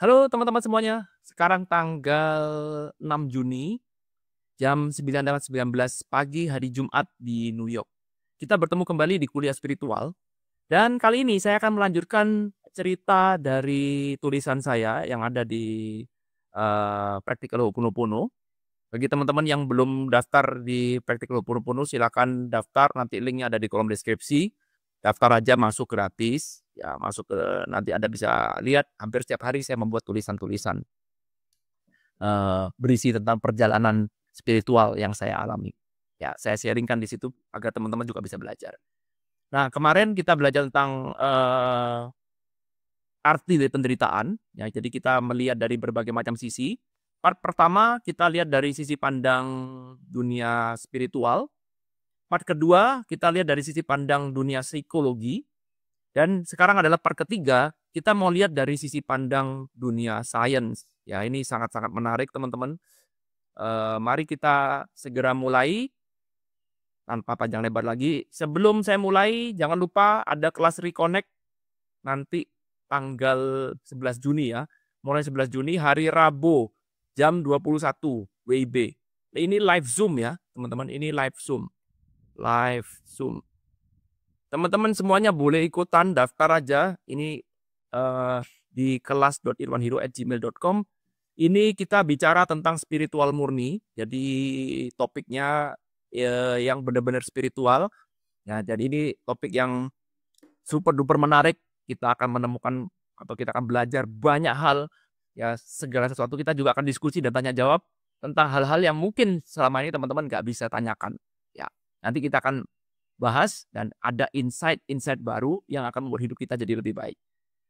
Halo teman-teman semuanya, sekarang tanggal 6 Juni jam 9.19 pagi hari Jumat di New York. Kita bertemu kembali di kuliah spiritual dan kali ini saya akan melanjutkan cerita dari tulisan saya yang ada di Practical Ho'oponopono. Bagi teman-teman yang belum daftar di Practical Ho'oponopono, silakan daftar, nanti linknya ada di kolom deskripsi. Daftar aja, masuk gratis. Ya, masuk ke nanti Anda bisa lihat hampir setiap hari saya membuat tulisan-tulisan berisi tentang perjalanan spiritual yang saya alami. Ya, saya sharingkan di situ agar teman-teman juga bisa belajar. Nah, kemarin kita belajar tentang arti dari penderitaan, ya. Jadi kita melihat dari berbagai macam sisi. Part pertama kita lihat dari sisi pandang dunia spiritual. Part kedua kita lihat dari sisi pandang dunia psikologi. Dan sekarang adalah part ketiga, kita mau lihat dari sisi pandang dunia sains. Ya, ini sangat-sangat menarik teman-teman. Mari kita segera mulai tanpa panjang lebar lagi. Sebelum saya mulai, jangan lupa ada kelas Reconnect nanti tanggal 11 Juni ya. Mulai 11 Juni hari Rabu jam 21 WIB. Ini live Zoom ya, teman-teman. Ini live Zoom. Live Zoom. Teman-teman semuanya boleh ikutan, daftar aja. Ini di kelas.irwanhero@gmail.com. Ini kita bicara tentang spiritual murni. Jadi topiknya yang benar-benar spiritual. Ya, jadi ini topik yang super duper menarik. Kita akan menemukan atau kita akan belajar banyak hal. Ya, segala sesuatu kita juga akan diskusi dan tanya jawab tentang hal-hal yang mungkin selama ini teman-teman nggak bisa tanyakan. Ya, nanti kita akan bahas dan ada insight-insight baru yang akan membuat hidup kita jadi lebih baik.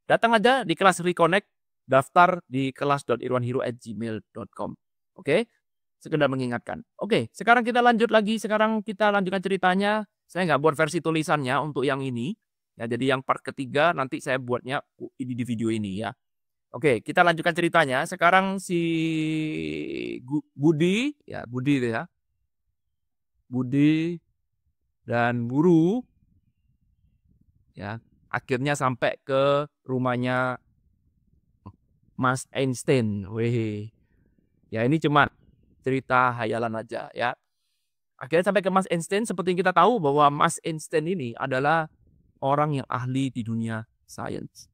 Datang aja di kelas Reconnect, daftar di kelas.irwanhero@gmail.com. Oke? Sekedar mengingatkan. Oke, sekarang kita lanjut lagi. Sekarang kita lanjutkan ceritanya. Saya nggak buat versi tulisannya untuk yang ini. Ya, jadi yang part ketiga nanti saya buatnya di video ini ya. Oke, kita lanjutkan ceritanya. Sekarang si Budi, ya Budi itu ya. Budi dan guru ya akhirnya sampai ke rumahnya Mas Einstein. Wih. Ya ini cuma cerita hayalan aja ya. Akhirnya sampai ke Mas Einstein, seperti yang kita tahu bahwa Mas Einstein ini adalah orang yang ahli di dunia sains.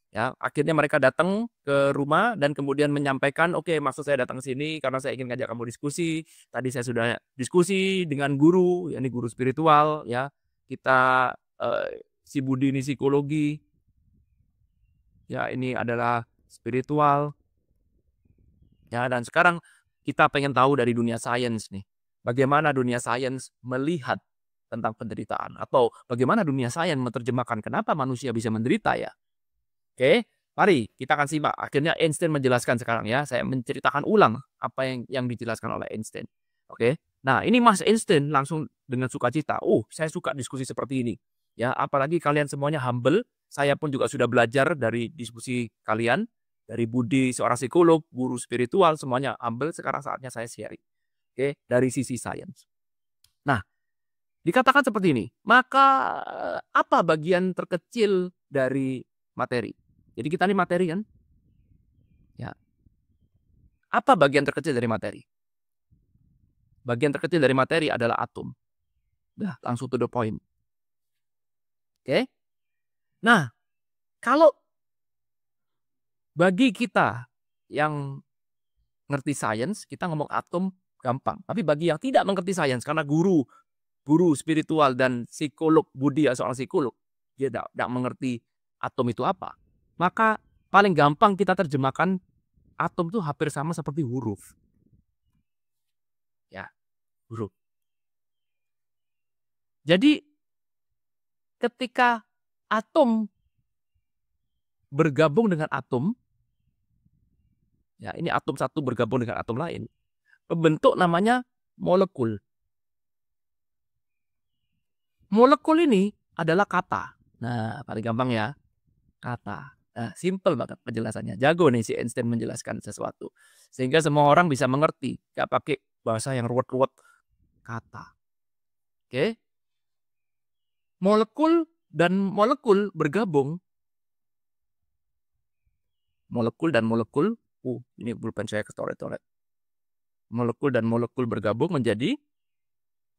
Ya, akhirnya mereka datang ke rumah dan kemudian menyampaikan, "Oke, maksud saya datang ke sini karena saya ingin ngajak kamu diskusi. Tadi saya sudah diskusi dengan guru, ya ini guru spiritual ya. Kita si Budi ini psikologi. Ya, ini adalah spiritual. Ya, dan sekarang kita pengen tahu dari dunia sains nih. Bagaimana dunia sains melihat tentang penderitaan atau bagaimana dunia sains menerjemahkan kenapa manusia bisa menderita ya. Oke, mari kita akan simak. Akhirnya Einstein menjelaskan sekarang ya. Saya menceritakan ulang apa yang dijelaskan oleh Einstein. Oke. Nah, ini Mas Einstein langsung dengan sukacita. "Oh, saya suka diskusi seperti ini." Ya, apalagi kalian semuanya humble. Saya pun juga sudah belajar dari diskusi kalian. Dari Budi, seorang psikolog, guru spiritual, semuanya humble. Sekarang saatnya saya sharing. Oke, dari sisi sains. Nah, dikatakan seperti ini. Maka apa bagian terkecil dari materi? Jadi kita ini materi kan? Ya. Apa bagian terkecil dari materi? Bagian terkecil dari materi adalah atom. Dah, langsung to the point. Oke? Nah, kalau bagi kita yang ngerti sains, kita ngomong atom gampang. Tapi bagi yang tidak mengerti sains, karena guru spiritual dan psikolog Budi, seorang psikolog, dia tidak mengerti atom itu apa. Maka paling gampang kita terjemahkan atom itu hampir sama seperti huruf. Ya, huruf. Jadi ketika atom bergabung dengan atom, ya ini atom satu bergabung dengan atom lain, membentuk namanya molekul. Molekul ini adalah kata. Nah, paling gampang ya, kata. Nah, simple banget penjelasannya. Jago nih si Einstein menjelaskan sesuatu. Sehingga semua orang bisa mengerti. Gak pakai bahasa yang ruwet-ruwet. Kata. Oke. Molekul dan molekul bergabung Molekul dan molekul U. Ini pulpen saya ketoret-toret. Molekul dan molekul bergabung menjadi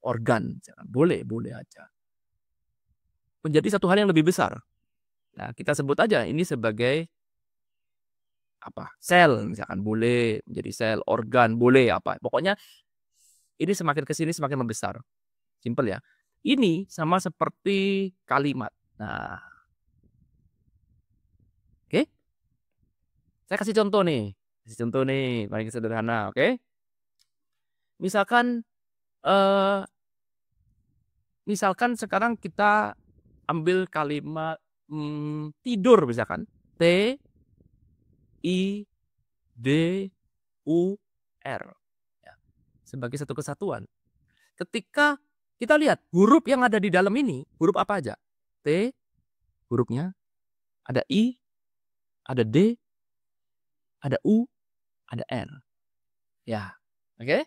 organ. Boleh aja. Menjadi satu hal yang lebih besar. Nah, kita sebut aja ini sebagai apa? Sel, misalkan boleh menjadi sel, organ, boleh apa. Pokoknya ini semakin ke sini semakin membesar. Simpel ya. Ini sama seperti kalimat. Nah, oke. Saya kasih contoh nih. Paling sederhana, oke? Misalkan sekarang kita ambil kalimat tidur misalkan. T I D U R. Ya, sebagai satu kesatuan. Ketika kita lihat huruf yang ada di dalam ini, huruf apa aja? T hurufnya, ada I, ada D, ada U, ada R. Ya, oke?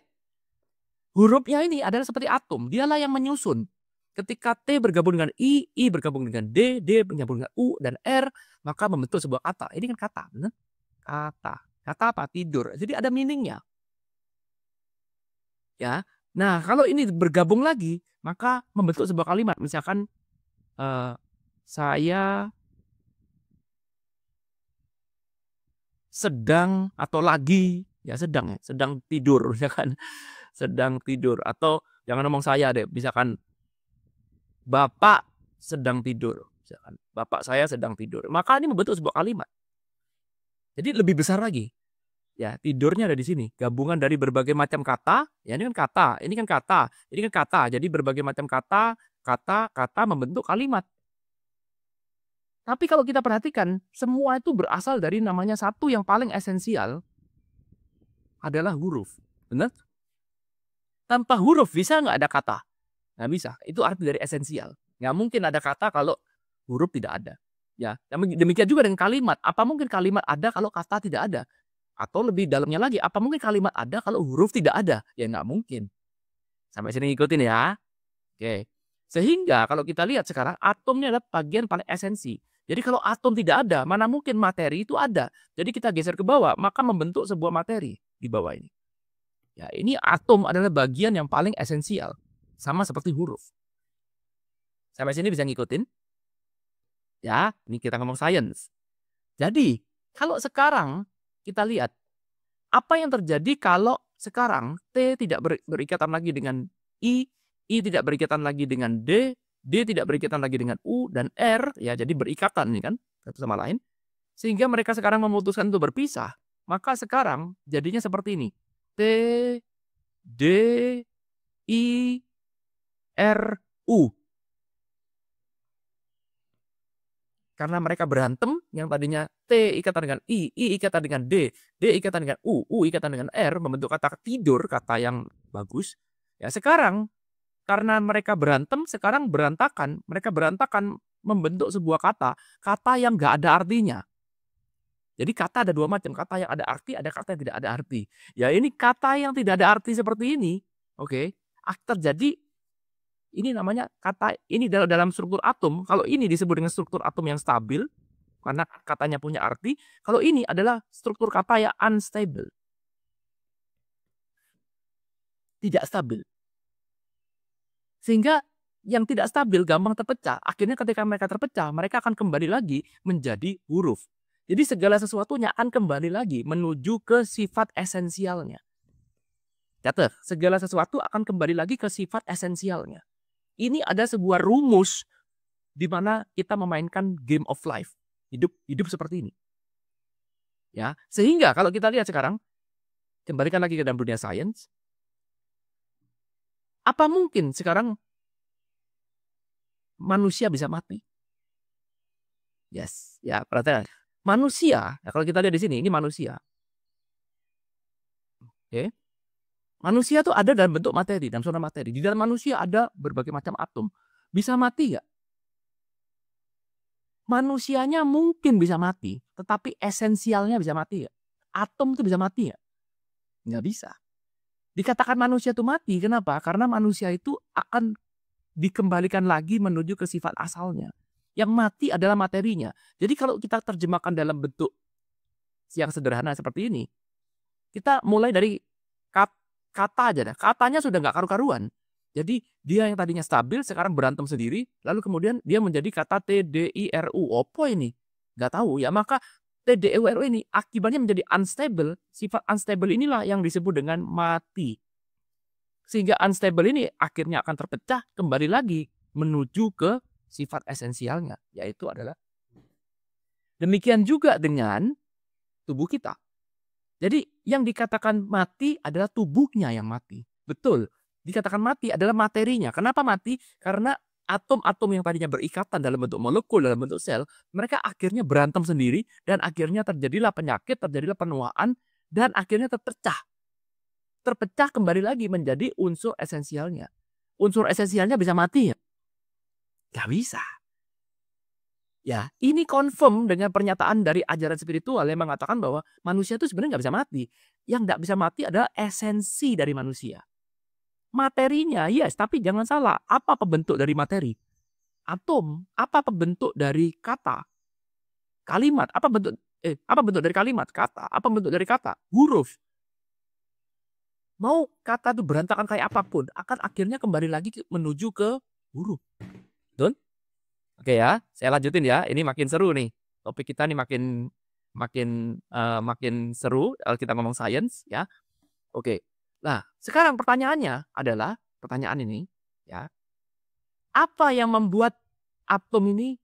Hurufnya ini adalah seperti atom, dialah yang menyusun. Ketika T bergabung dengan I bergabung dengan D bergabung dengan U dan R, maka membentuk sebuah kata. Ini kan kata, benar? Kata. Kata apa? Tidur. Jadi ada meaningnya. Ya. Nah, kalau ini bergabung lagi, maka membentuk sebuah kalimat. Misalkan saya sedang atau lagi, ya sedang tidur, misalkan sedang tidur, atau jangan ngomong saya deh, misalkan Bapak sedang tidur, misalkan Bapak saya sedang tidur, maka ini membentuk sebuah kalimat. Jadi lebih besar lagi. Ya, tidurnya ada di sini, gabungan dari berbagai macam kata. Ya, ini kan kata, ini kan kata, ini kan kata. Jadi berbagai macam kata membentuk kalimat. Tapi kalau kita perhatikan, semua itu berasal dari namanya satu yang paling esensial adalah huruf. Benar? Tanpa huruf bisa nggak ada kata? Nggak bisa. Itu arti dari esensial. Nggak mungkin ada kata kalau huruf tidak ada. Ya, demikian juga dengan kalimat. Apa mungkin kalimat ada kalau kata tidak ada? Atau lebih dalamnya lagi, apa mungkin kalimat ada kalau huruf tidak ada? Ya nggak mungkin. Sampai sini ngikutin ya. Oke. Sehingga kalau kita lihat sekarang, atomnya adalah bagian paling esensi. Jadi kalau atom tidak ada, mana mungkin materi itu ada. Jadi kita geser ke bawah, maka membentuk sebuah materi di bawah ini. Ya, ini atom adalah bagian yang paling esensial. Sama seperti huruf. Sampai sini bisa ngikutin? Ya, ini kita ngomong sains. Jadi, kalau sekarang kita lihat, apa yang terjadi kalau sekarang T tidak berikatan lagi dengan I tidak berikatan lagi dengan D tidak berikatan lagi dengan U, dan R, ya jadi berikatan nih kan, satu sama lain. Sehingga mereka sekarang memutuskan untuk berpisah. Maka sekarang jadinya seperti ini. T, D, I, R, U. Karena mereka berantem, yang tadinya T ikatan dengan I ikatan dengan D ikatan dengan U ikatan dengan R, membentuk kata tidur, kata yang bagus. Ya sekarang, karena mereka berantem, sekarang berantakan. Mereka berantakan membentuk sebuah kata yang gak ada artinya. Jadi kata ada dua macam, kata yang ada arti, ada kata yang tidak ada arti. Ya ini kata yang tidak ada arti seperti ini, oke, terjadi. Ini namanya kata, ini dalam struktur atom, kalau ini disebut dengan struktur atom yang stabil, karena katanya punya arti. Kalau ini adalah struktur kata yang unstable. Tidak stabil. Sehingga yang tidak stabil gampang terpecah. Akhirnya ketika mereka terpecah, mereka akan kembali lagi menjadi huruf. Jadi segala sesuatunya akan kembali lagi menuju ke sifat esensialnya. Catat, segala sesuatu akan kembali lagi ke sifat esensialnya. Ini ada sebuah rumus di mana kita memainkan game of life. Hidup seperti ini. Ya, sehingga kalau kita lihat sekarang, kembalikan lagi ke dalam dunia sains. Apa mungkin sekarang manusia bisa mati? Yes, ya perhatikan. Manusia, ya kalau kita lihat di sini, ini manusia. Oke. Manusia itu ada dalam bentuk materi, dalam zona materi. Di dalam manusia ada berbagai macam atom. Bisa mati nggak? Manusianya mungkin bisa mati, tetapi esensialnya bisa mati nggak? Atom itu bisa mati nggak? Nggak bisa. Dikatakan manusia itu mati, kenapa? Karena manusia itu akan dikembalikan lagi menuju ke sifat asalnya. Yang mati adalah materinya. Jadi kalau kita terjemahkan dalam bentuk yang sederhana seperti ini, kita mulai dari kata aja dah. Katanya sudah nggak karu-karuan. Jadi dia yang tadinya stabil sekarang berantem sendiri, lalu kemudian dia menjadi kata TDIRU. Apa ini? Nggak tahu ya. Maka TDIRU ini akibatnya menjadi unstable. Sifat unstable inilah yang disebut dengan mati. Sehingga unstable ini akhirnya akan terpecah kembali lagi menuju ke sifat esensialnya, yaitu adalah demikian juga dengan tubuh kita. Jadi yang dikatakan mati adalah tubuhnya yang mati. Betul. Dikatakan mati adalah materinya. Kenapa mati? Karena atom-atom yang tadinya berikatan dalam bentuk molekul, dalam bentuk sel, mereka akhirnya berantem sendiri dan akhirnya terjadilah penyakit, terjadilah penuaan dan akhirnya terpecah. Terpecah kembali lagi menjadi unsur esensialnya. Unsur esensialnya bisa mati ya? Gak bisa. Ya, ini confirm dengan pernyataan dari ajaran spiritual yang mengatakan bahwa manusia itu sebenarnya nggak bisa mati. Yang nggak bisa mati adalah esensi dari manusia. Materinya, yes, tapi jangan salah. Apa pembentuk dari materi? Atom. Apa pembentuk dari kata? Kalimat. Apa bentuk dari kalimat? Kata. Apa bentuk dari kata? Huruf. Mau kata itu berantakan kayak apapun, akan akhirnya kembali lagi menuju ke huruf. Betul? Oke ya, saya lanjutin ya. Ini makin seru nih. Topik kita nih makin seru kalau kita ngomong sains ya. Oke. Nah, sekarang pertanyaannya adalah pertanyaan ini ya. Apa yang membuat atom ini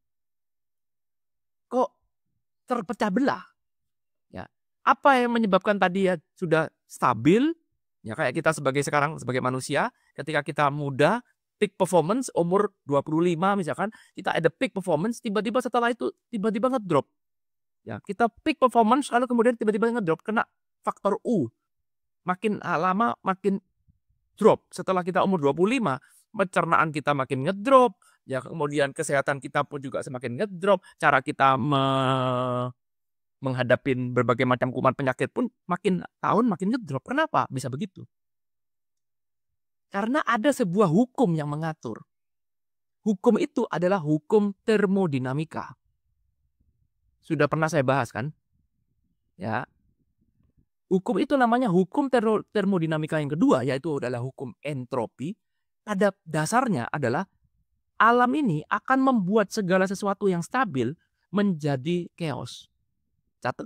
kok terpecah belah? Ya. Apa yang menyebabkan tadi ya sudah stabil ya kayak kita sekarang sebagai manusia ketika kita muda peak performance umur 25 misalkan, kita ada peak performance, tiba-tiba setelah itu tiba-tiba ngedrop. Ya, kita peak performance lalu kemudian tiba-tiba ngedrop kena faktor U. Makin lama makin drop. Setelah kita umur 25, pencernaan kita makin ngedrop, ya kemudian kesehatan kita pun juga semakin ngedrop, cara kita menghadapi berbagai macam kuman penyakit pun makin tahun makin ngedrop. Kenapa bisa begitu? Karena ada sebuah hukum yang mengatur. Hukum itu adalah hukum termodinamika. Sudah pernah saya bahas kan? Ya. Hukum itu namanya hukum termodinamika yang kedua, yaitu adalah hukum entropi. Pada dasarnya adalah alam ini akan membuat segala sesuatu yang stabil menjadi chaos. Catat.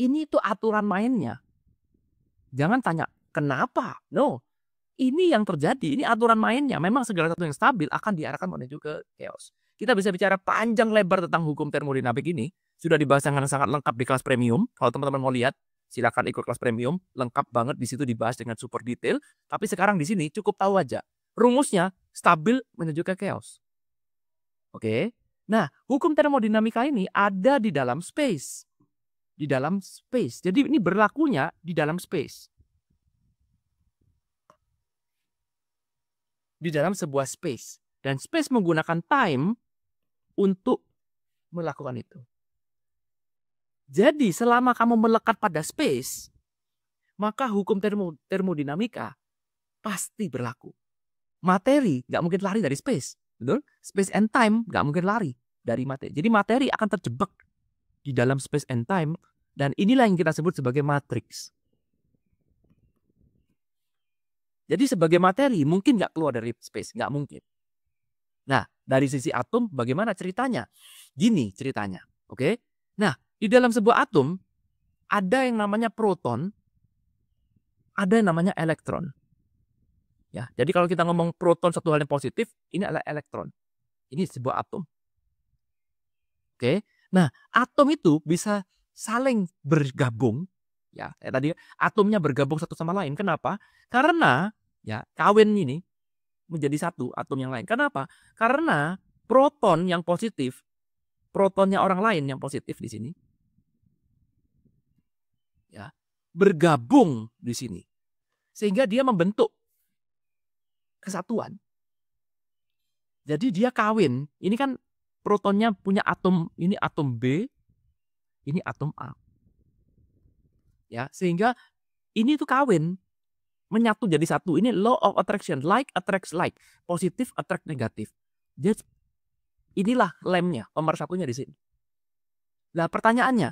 Ini tuh aturan mainnya. Jangan tanya, kenapa? No. Ini yang terjadi, ini aturan mainnya. Memang segala sesuatu yang stabil akan diarahkan menuju ke chaos. Kita bisa bicara panjang lebar tentang hukum termodinamik ini. Sudah dibahas dengan sangat lengkap di kelas premium. Kalau teman-teman mau lihat, silakan ikut kelas premium. Lengkap banget di situ dibahas dengan super detail. Tapi sekarang di sini cukup tahu aja. Rumusnya stabil menuju ke chaos. Oke. Nah, hukum termodinamika ini ada di dalam space. Di dalam space. Jadi ini berlakunya di dalam space. Di dalam sebuah space. Dan space menggunakan time untuk melakukan itu. Jadi selama kamu melekat pada space, maka hukum termodinamika pasti berlaku. Materi nggak mungkin lari dari space. Betul? Space and time nggak mungkin lari dari materi. Jadi materi akan terjebak di dalam space and time. Dan inilah yang kita sebut sebagai matrix. Jadi sebagai materi mungkin nggak keluar dari space, nggak mungkin. Nah, dari sisi atom bagaimana ceritanya? Gini ceritanya, oke? Nah, di dalam sebuah atom ada yang namanya proton, ada yang namanya elektron. Ya, jadi kalau kita ngomong proton satu hal yang positif, ini adalah elektron. Ini sebuah atom. Oke? Nah, atom itu bisa saling bergabung. Ya, tadi atomnya bergabung satu sama lain. Kenapa? Karena ya kawin ini menjadi satu atom yang lain. Kenapa? Karena proton yang positif, protonnya orang lain yang positif di sini, ya bergabung di sini, sehingga dia membentuk kesatuan. Jadi dia kawin. Ini kan protonnya punya atom, ini atom B, ini atom A. Ya, sehingga ini tuh kawin. Menyatu jadi satu. Ini law of attraction. Like attracts like. Positif attract negatif. Jadi inilah lemnya. Pemersatunya di sini. Nah, pertanyaannya,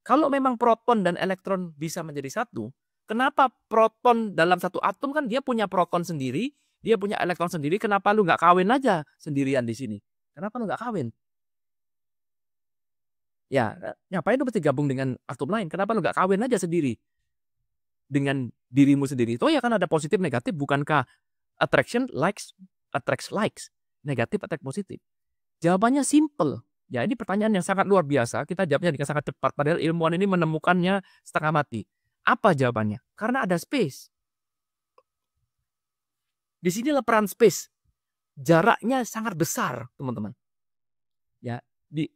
kalau memang proton dan elektron bisa menjadi satu, kenapa proton dalam satu atom kan dia punya proton sendiri, dia punya elektron sendiri, kenapa lu nggak kawin aja sendirian di sini? Kenapa lu nggak kawin? Ya, ngapain lu mesti gabung dengan atom lain? Kenapa lu nggak kawin aja sendiri dengan dirimu sendiri? Oh ya kan ada positif negatif, bukankah attraction likes attracts likes, negatif attract positif? Jawabannya simple. Ya, ini pertanyaan yang sangat luar biasa. Kita jawabnya dengan sangat cepat. Padahal ilmuwan ini menemukannya setengah mati. Apa jawabannya? Karena ada space. Di sinilah peran space. Jaraknya sangat besar, teman-teman. Ya,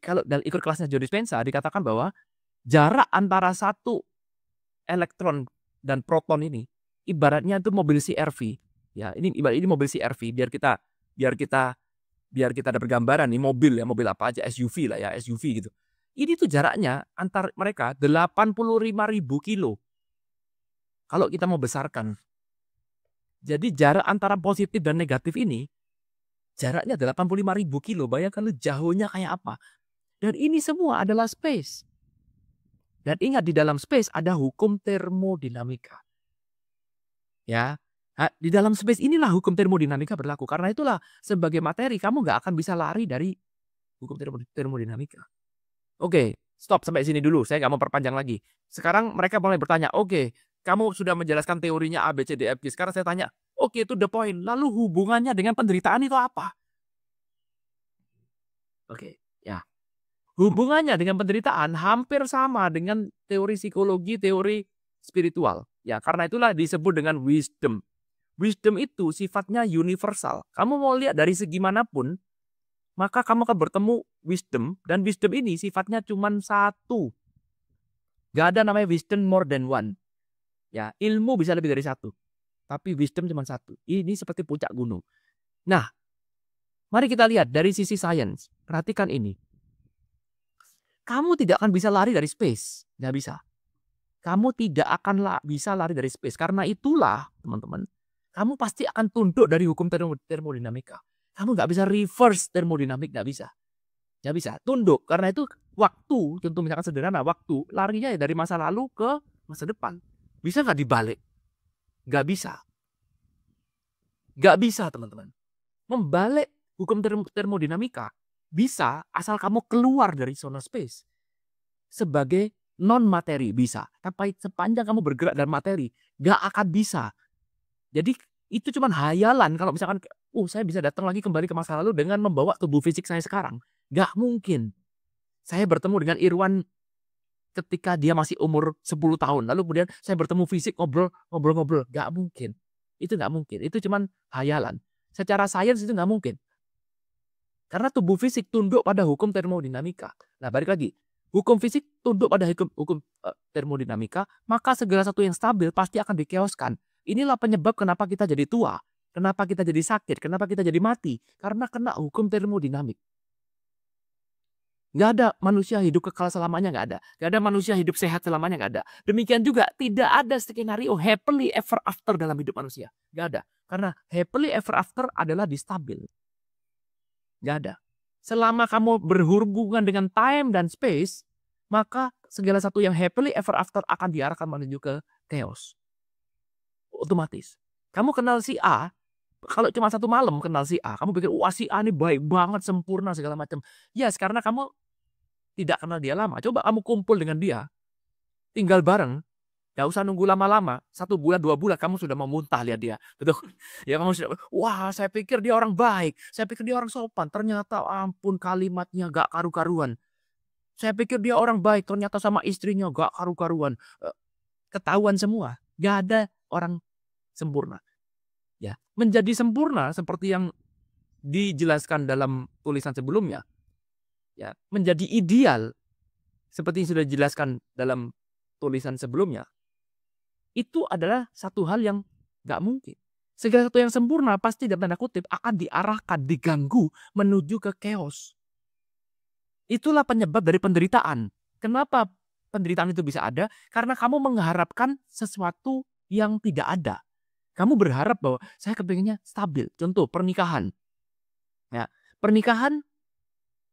kalau ikut kelasnya Joe Dispenza dikatakan bahwa jarak antara satu elektron dan proton ini ibaratnya itu mobil CR-V. Ya, ini mobil CR-V biar kita ada bergambaran nih mobil ya, mobil apa aja, SUV lah ya, SUV gitu. Ini tuh jaraknya antar mereka 85.000 kilo. Kalau kita mau besarkan. Jadi jarak antara positif dan negatif ini jaraknya 85.000 kilo. Bayangkan lu jauhnya kayak apa. Dan ini semua adalah space. Dan ingat di dalam space ada hukum termodinamika. Ya, di dalam space inilah hukum termodinamika berlaku. Karena itulah sebagai materi kamu nggak akan bisa lari dari hukum termodinamika. Oke, stop sampai sini dulu. Saya nggak mau perpanjang lagi. Sekarang mereka mulai bertanya, oke, kamu sudah menjelaskan teorinya A, B, C, D, F, G. Sekarang saya tanya, oke, to the point. Lalu hubungannya dengan penderitaan itu apa? Oke, ya. Hubungannya dengan penderitaan hampir sama dengan teori psikologi, teori spiritual. Ya, karena itulah disebut dengan wisdom. Wisdom itu sifatnya universal. Kamu mau lihat dari segi manapun, maka kamu akan bertemu wisdom. Dan wisdom ini sifatnya cuma satu. Gak ada namanya wisdom more than one. Ya, ilmu bisa lebih dari satu. Tapi wisdom cuma satu. Ini seperti puncak gunung. Nah, mari kita lihat dari sisi sains. Perhatikan ini. Kamu tidak akan bisa lari dari space. Nggak bisa. Kamu tidak akan bisa lari dari space. Karena itulah, teman-teman, kamu pasti akan tunduk dari hukum termodinamika. Kamu nggak bisa reverse termodinamik, nggak bisa. Nggak bisa, tunduk. Karena itu waktu, contoh misalkan sederhana, waktu larinya ya dari masa lalu ke masa depan. Bisa nggak dibalik? Nggak bisa. Nggak bisa, teman-teman. Membalik hukum termodinamika bisa asal kamu keluar dari zona space. Sebagai non-materi bisa. Tapi sepanjang kamu bergerak dalam materi, nggak akan bisa. Jadi itu cuma hayalan kalau misalkan, saya bisa datang lagi kembali ke masa lalu dengan membawa tubuh fisik saya sekarang. Nggak mungkin. Saya bertemu dengan Irwan ketika dia masih umur 10 tahun. Lalu kemudian saya bertemu fisik, ngobrol-ngobrol. Nggak mungkin. Itu nggak mungkin. Itu cuma hayalan. Secara sains itu nggak mungkin. Karena tubuh fisik tunduk pada hukum termodinamika. Nah, balik lagi. Hukum fisik tunduk pada hukum termodinamika, maka segala sesuatu yang stabil pasti akan dikeoskan. Inilah penyebab kenapa kita jadi tua, kenapa kita jadi sakit, kenapa kita jadi mati. Karena kena hukum termodinamik. Nggak ada manusia hidup kekal selamanya, nggak ada. Nggak ada manusia hidup sehat selamanya, nggak ada. Demikian juga tidak ada skenario happily ever after dalam hidup manusia. Nggak ada. Karena happily ever after adalah distabil. Nggak ada. Selama kamu berhubungan dengan time dan space, maka segala satu yang happily ever after akan diarahkan menuju ke chaos. Otomatis. Kamu kenal si A, kalau cuma satu malam kenal si A, kamu pikir, wah si A ini baik banget, sempurna segala macam. Yes, karena kamu tidak kenal dia lama. Coba kamu kumpul dengan dia, tinggal bareng, gak usah nunggu lama-lama. 1 bulan, 2 bulan kamu sudah mau muntah lihat dia. Betul? Ya kamu sudah, wah saya pikir dia orang baik. Saya pikir dia orang sopan. Ternyata ampun kalimatnya gak karu-karuan. Saya pikir dia orang baik. Ternyata sama istrinya gak karu-karuan. Ketahuan semua. Gak ada orang sempurna. Ya, menjadi sempurna seperti yang dijelaskan dalam tulisan sebelumnya. Ya, menjadi ideal seperti yang sudah dijelaskan dalam tulisan sebelumnya. Itu adalah satu hal yang gak mungkin. Segala sesuatu yang sempurna pasti dalam tanda kutip akan diarahkan, diganggu menuju ke chaos. Itulah penyebab dari penderitaan. Kenapa penderitaan itu bisa ada? Karena kamu mengharapkan sesuatu yang tidak ada. Kamu berharap bahwa saya kepinginnya stabil. Contoh pernikahan. Ya, pernikahan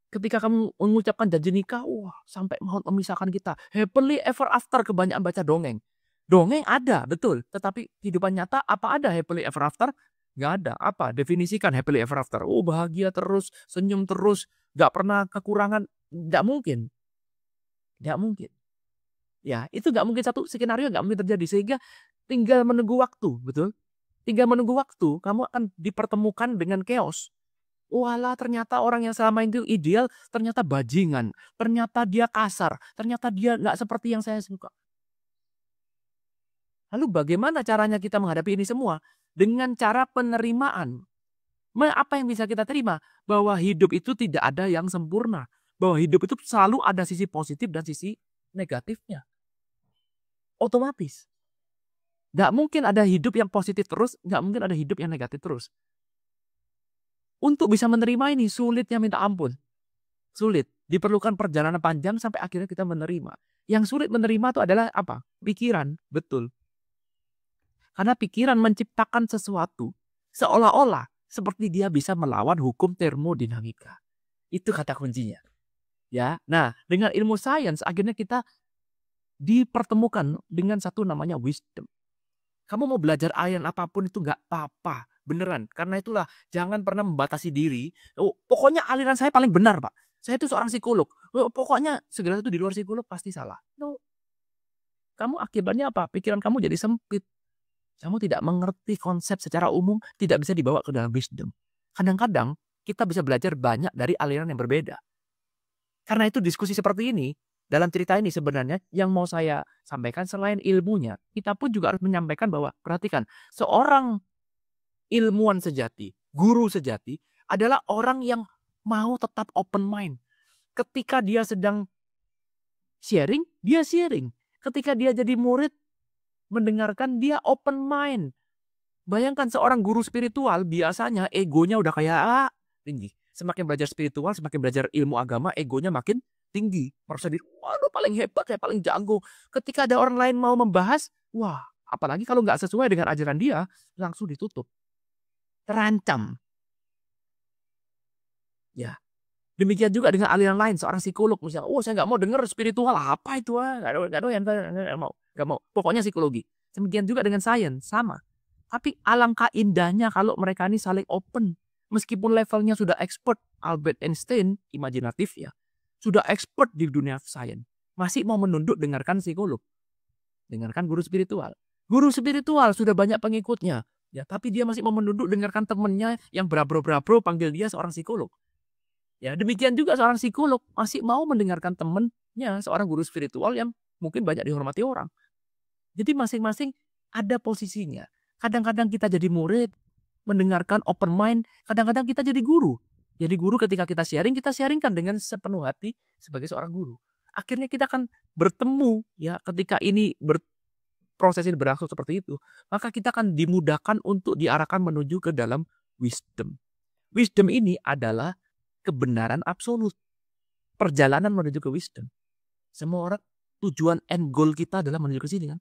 Ketika kamu mengucapkan janji nikah, wah sampai maut memisahkan kita. Happily ever after, kebanyakan baca dongeng. Dongeng ada, betul. Tetapi kehidupan nyata apa ada happily ever after? Nggak ada. Apa? Definisikan happily ever after. Oh bahagia terus, senyum terus, nggak pernah kekurangan. Nggak mungkin. Nggak mungkin. Ya, itu nggak mungkin, satu skenario nggak mungkin terjadi. Sehingga tinggal menunggu waktu, betul? Tinggal menunggu waktu, kamu akan dipertemukan dengan chaos. Walah, ternyata orang yang selama itu ideal, ternyata bajingan. Ternyata dia kasar. Ternyata dia nggak seperti yang saya suka. Lalu bagaimana caranya kita menghadapi ini semua? Dengan cara penerimaan. Apa yang bisa kita terima? Bahwa hidup itu tidak ada yang sempurna. Bahwa hidup itu selalu ada sisi positif dan sisi negatifnya. Otomatis. Nggak mungkin ada hidup yang positif terus, nggak mungkin ada hidup yang negatif terus. Untuk bisa menerima ini, sulitnya minta ampun. Sulit. Diperlukan perjalanan panjang sampai akhirnya kita menerima. Yang sulit menerima itu adalah apa? Pikiran. Betul. Karena pikiran menciptakan sesuatu seolah-olah seperti dia bisa melawan hukum termodinamika. Itu kata kuncinya. Ya. Nah, dengan ilmu sains akhirnya kita dipertemukan dengan satu namanya wisdom. Kamu mau belajar aliran apapun itu nggak apa-apa. Beneran. Karena itulah jangan pernah membatasi diri. Oh, pokoknya aliran saya paling benar, Pak. Saya itu seorang psikolog. Oh, pokoknya segala itu di luar psikolog pasti salah. No. Kamu akibatnya apa? Pikiran kamu jadi sempit. Kamu tidak mengerti konsep secara umum, tidak bisa dibawa ke dalam wisdom. Kadang-kadang kita bisa belajar banyak dari aliran yang berbeda. Karena itu diskusi seperti ini, dalam cerita ini sebenarnya yang mau saya sampaikan selain ilmunya, kita pun juga harus menyampaikan bahwa, perhatikan, seorang ilmuwan sejati, guru sejati adalah orang yang mau tetap open mind. Ketika dia sedang sharing, dia sharing. Ketika dia jadi murid, mendengarkan, dia open mind. Bayangkan seorang guru spiritual biasanya egonya udah kayak tinggi. Semakin belajar spiritual, semakin belajar ilmu agama, egonya makin tinggi. Merasa diri, waduh paling hebat, saya paling jago. Ketika ada orang lain mau membahas, wah, apalagi kalau nggak sesuai dengan ajaran dia, langsung ditutup. Terancam. Ya. Demikian juga dengan aliran lain, seorang psikolog misalnya, oh saya nggak mau denger spiritual, apa itu nggak doyan, nggak mau. Pokoknya psikologi. Demikian juga dengan sains, sama. Tapi alangkah indahnya kalau mereka ini saling open. Meskipun levelnya sudah expert, Albert Einstein, imajinatif ya, sudah expert di dunia sains, masih mau menunduk dengarkan psikolog, dengarkan guru spiritual. Guru spiritual sudah banyak pengikutnya, ya, tapi dia masih mau menunduk dengarkan temennya yang berabro-berabro panggil dia seorang psikolog. Ya, demikian juga seorang psikolog masih mau mendengarkan temennya seorang guru spiritual yang mungkin banyak dihormati orang. Jadi masing-masing ada posisinya. Kadang-kadang kita jadi murid, mendengarkan open mind, kadang-kadang kita jadi guru. Jadi guru ketika kita sharingkan dengan sepenuh hati sebagai seorang guru. Akhirnya kita akan bertemu ya ketika ini proses ini berlangsung seperti itu, maka kita akan dimudahkan untuk diarahkan menuju ke dalam wisdom. Wisdom ini adalah kebenaran absolut. Perjalanan menuju ke wisdom. Semua orang tujuan end goal kita adalah menuju ke sini kan.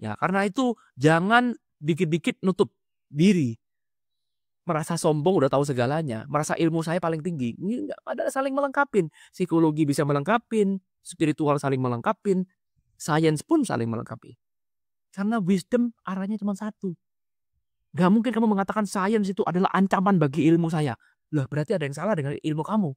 Ya, karena itu jangan dikit-dikit nutup diri. Merasa sombong udah tahu segalanya, merasa ilmu saya paling tinggi. Ini enggak ada, saling melengkapin. Psikologi bisa melengkapin, spiritual saling melengkapin, sains pun saling melengkapi. Karena wisdom arahnya cuma satu. Gak mungkin kamu mengatakan sains itu adalah ancaman bagi ilmu saya. Lah berarti ada yang salah dengan ilmu kamu.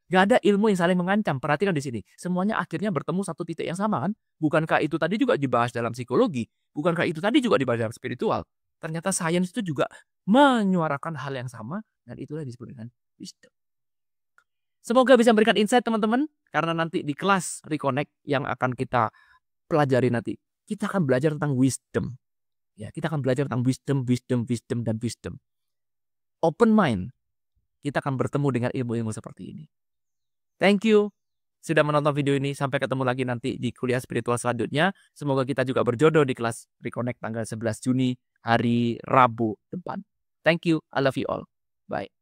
Gak ada ilmu yang saling mengancam. Perhatikan di sini. Semuanya akhirnya bertemu satu titik yang sama kan? Bukankah itu tadi juga dibahas dalam psikologi? Bukankah itu tadi juga dibahas dalam spiritual? Ternyata sains itu juga menyuarakan hal yang sama. Dan itulah disebut dengan wisdom. Semoga bisa memberikan insight teman-teman. Karena nanti di kelas Reconnect yang akan kita pelajari nanti. Kita akan belajar tentang wisdom. Ya, kita akan belajar tentang wisdom, dan wisdom. Open mind. Kita akan bertemu dengan ilmu-ilmu seperti ini. Thank you sudah menonton video ini. Sampai ketemu lagi nanti di kuliah spiritual selanjutnya. Semoga kita juga berjodoh di kelas Reconnect tanggal 11 Juni hari Rabu depan. Thank you. I love you all. Bye.